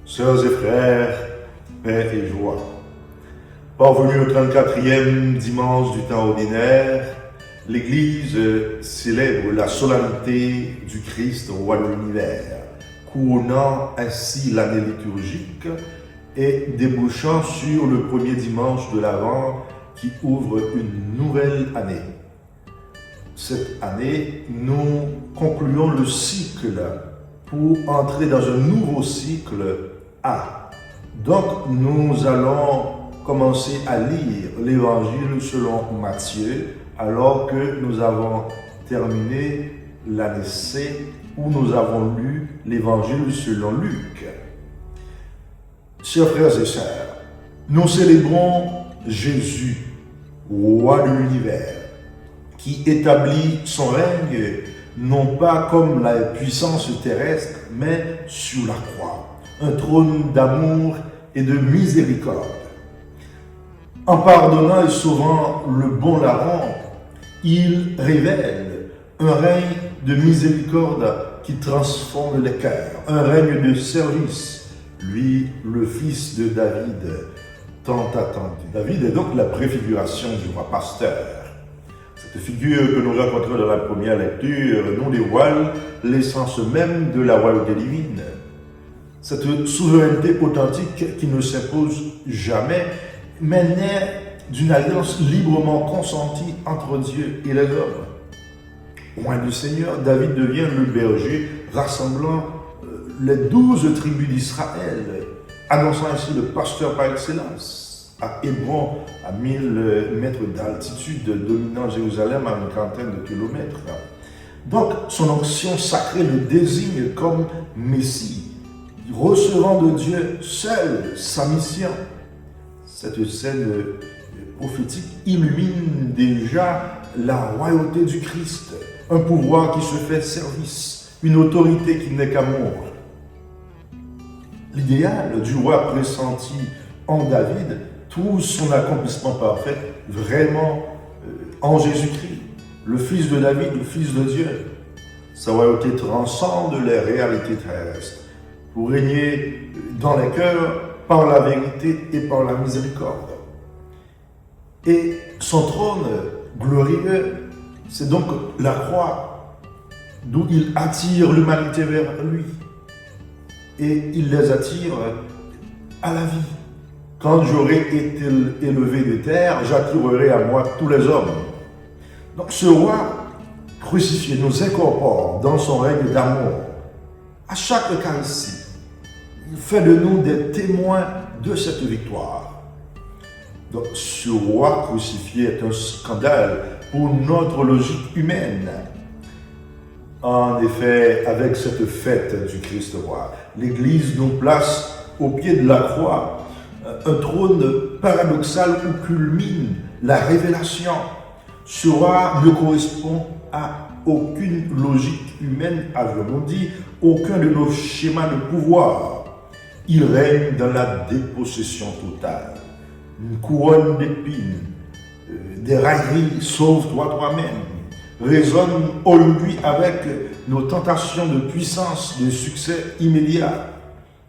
Sœurs et frères, paix et joie. Parvenu au 34e dimanche du temps ordinaire, l'Église célèbre la solennité du Christ, roi de l'univers, couronnant ainsi l'année liturgique et débouchant sur le premier dimanche de l'Avent qui ouvre une nouvelle année. Cette année, nous concluons le cycle pour entrer dans un nouveau cycle A. Donc, nous allons commencer à lire l'Évangile selon Matthieu, alors que nous avons terminé l'année C, où nous avons lu l'Évangile selon Luc. Chers frères et sœurs, nous célébrons Jésus, roi de l'univers, qui établit son règne non pas comme la puissance terrestre, mais sur la croix, un trône d'amour et de miséricorde. En pardonnant et sauvant le bon larron, il révèle un règne de miséricorde qui transforme les cœurs, un règne de service, lui, le fils de David, tant attendu. David est donc la préfiguration du roi pasteur. Cette figure que nous rencontrons dans la première lecture nous dévoile l'essence même de la royauté divine. Cette souveraineté authentique qui ne s'impose jamais, mais naît d'une alliance librement consentie entre Dieu et les hommes. Loin du Seigneur, David devient le berger rassemblant les 12 tribus d'Israël, annonçant ainsi le pasteur par excellence. À Hébron, à 1000 mètres d'altitude, dominant Jérusalem à une quarantaine de kilomètres. Donc, son onction sacrée le désigne comme Messie, recevant de Dieu seul sa mission. Cette scène prophétique illumine déjà la royauté du Christ, un pouvoir qui se fait service, une autorité qui n'est qu'amour. L'idéal du roi pressenti en David trouve son accomplissement parfait vraiment en Jésus-Christ, le fils de David, le fils de Dieu. Sa royauté transcende les réalités terrestres pour régner dans les cœurs par la vérité et par la miséricorde. Et son trône glorieux, c'est donc la croix, d'où il attire l'humanité vers lui. Et il les attire à la vie. Quand j'aurai été élevé des terres, j'attirerai à moi tous les hommes. Donc ce roi crucifié nous incorpore dans son règne d'amour. À chaque Eucharistie, il fait de nous des témoins de cette victoire. Donc ce roi crucifié est un scandale pour notre logique humaine. En effet, avec cette fête du Christ roi, l'Église nous place au pied de la croix, un trône paradoxal où culmine la révélation. Ce roi ne correspond à aucune logique humaine, avons-nous dit, aucun de nos schémas de pouvoir. Il règne dans la dépossession totale. Une couronne d'épines, des railleries, sauve-toi toi-même, résonne aujourd'hui avec nos tentations de puissance, de succès immédiat.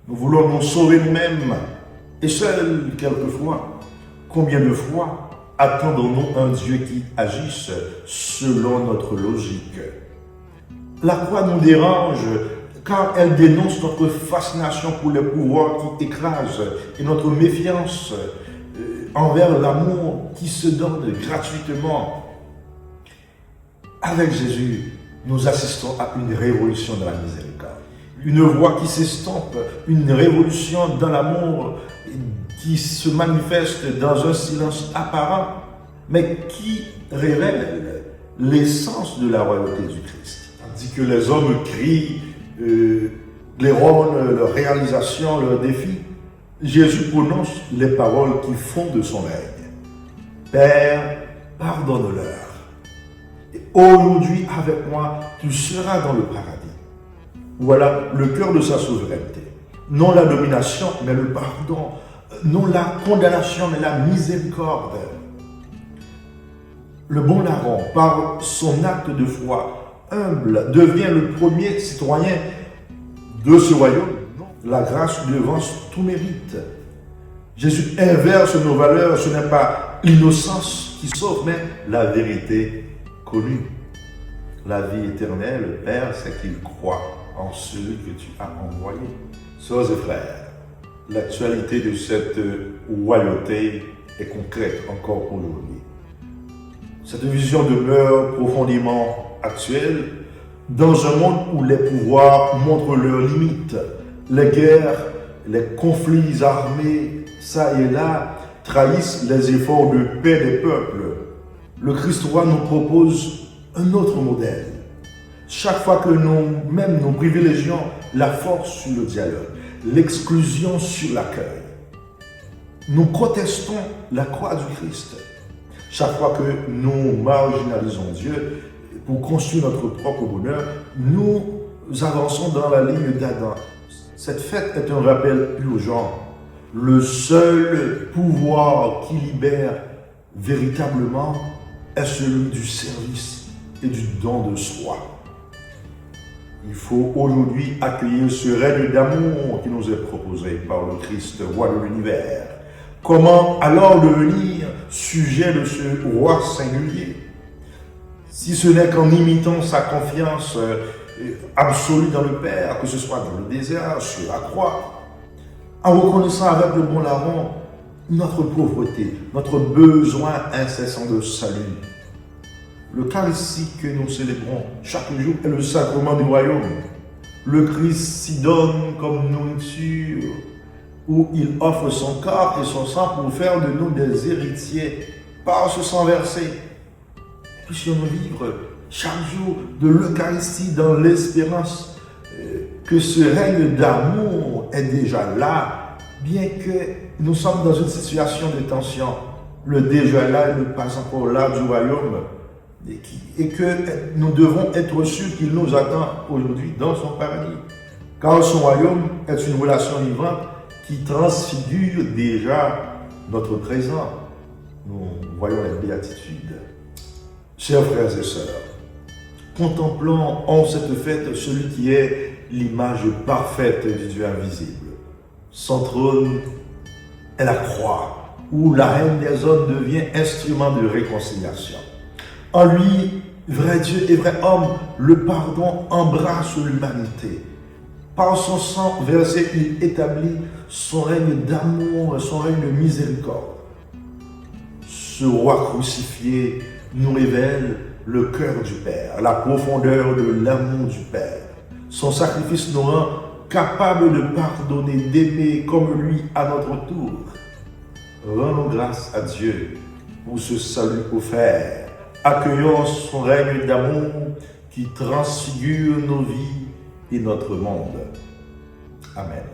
Nous voulons nous sauver nous-mêmes. Et seul, quelquefois, combien de fois attendons-nous un Dieu qui agisse selon notre logique? La croix nous dérange car elle dénonce notre fascination pour les pouvoirs qui écrasent et notre méfiance envers l'amour qui se donne gratuitement. Avec Jésus, nous assistons à une révolution de la miséricorde. Une voix qui s'estompe, une révolution dans l'amour qui se manifeste dans un silence apparent, mais qui révèle l'essence de la royauté du Christ. Tandis que les hommes crient, claironnent leur réalisation, leurs défis, Jésus prononce les paroles qui fondent son règne. Père, pardonne-leur. Et aujourd'hui, avec moi, tu seras dans le paradis. Voilà le cœur de sa souveraineté. Non la domination, mais le pardon. Non la condamnation, mais la miséricorde. Le bon larron, par son acte de foi humble, devient le premier citoyen de ce royaume. la grâce devance tout mérite. Jésus inverse nos valeurs, ce n'est pas l'innocence qui sauve, mais la vérité connue. La vie éternelle, le Père, c'est qu'il croit en celui que tu as envoyé. Sœurs et frères, l'actualité de cette royauté est concrète encore aujourd'hui. Cette vision demeure profondément actuelle dans un monde où les pouvoirs montrent leurs limites. Les guerres, les conflits armés, ça et là, trahissent les efforts de paix des peuples. Le Christ roi nous propose un autre modèle. Chaque fois que nous privilégions la force sur le dialogue, l'exclusion sur l'accueil, nous contestons la croix du Christ. Chaque fois que nous marginalisons Dieu pour construire notre propre bonheur, nous avançons dans la ligne d'Adam. Cette fête est un rappel urgent. Le seul pouvoir qui libère véritablement est celui du service et du don de soi. Il faut aujourd'hui accueillir ce règne d'amour qui nous est proposé par le Christ, roi de l'univers. Comment alors devenir sujet de ce roi singulier? Si ce n'est qu'en imitant sa confiance absolue dans le Père, que ce soit dans le désert, sur la croix, en reconnaissant avec le bon larron notre pauvreté, notre besoin incessant de salut. L'Eucharistie que nous célébrons chaque jour est le sacrement du royaume. Le Christ s'y donne comme nourriture, où il offre son corps et son sang pour faire de nous des héritiers par ce sang versé. Puissions-nous vivre chaque jour de l'Eucharistie dans l'espérance que ce règne d'amour est déjà là, bien que nous sommes dans une situation de tension. Le déjà là et le pas encore là du royaume, et que nous devons être sûrs qu'il nous attend aujourd'hui dans son paradis. Car son royaume est une relation vivante qui transfigure déjà notre présent. Nous voyons les béatitudes. Chers frères et sœurs, contemplons en cette fête celui qui est l'image parfaite du Dieu invisible. Son trône est la croix, où la reine des hommes devient instrument de réconciliation. En lui, vrai Dieu et vrai homme, le pardon embrasse l'humanité. Par son sang versé, il établit son règne d'amour, son règne de miséricorde. Ce roi crucifié nous révèle le cœur du Père, la profondeur de l'amour du Père. Son sacrifice nous rend capables de pardonner, d'aimer comme lui à notre tour. Rendons grâce à Dieu pour ce salut offert. Accueillons son règne d'amour qui transfigure nos vies et notre monde. Amen.